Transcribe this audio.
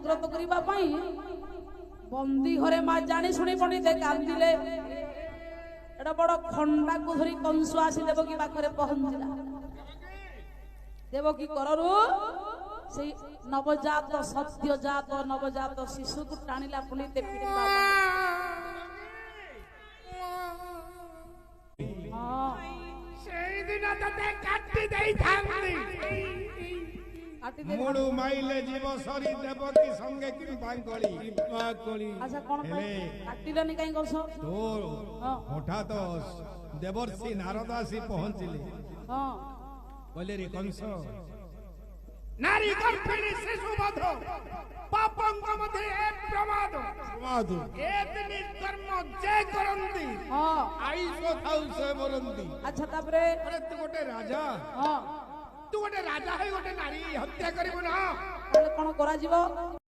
জাগ্রত করিবা পাই বন্দি ঘরে মা জানি শুনি পণ্ডিতে কান্দিলে এটা বড় খন্ডাকু ধরি কংস আসি দেবকী পাখরে পহଞ୍ଚିଲା দেবকী করରୁ সেই নবজাত সদ্যজাত নবজাত শিশুকে টানিলা পুলিতে পিটিবা সেই দিন ততে কাটি দেই থামলি মুড়ু মাইলে জীব সরি দেবকী সঙ্গে কৃপা করি আচ্ছা কোন কাটিলানি কাই করছ তোর হঠাৎ দেবর্ষি নারদ আসি পৌঁছিলে বলে রে কংস নারী গর্ভিণী শিশু বধ পাপঙ্গ মধ্যে এ প্রমাদ এত নিষ্কর্ম যে করন্তি আইস থাউ সে মরন্তি। আচ্ছা তারপরে তু গোটে রাজা তু গোটে রাজা হই গোটে নারী হত্যা করিব না তাহলে কোন করা যাব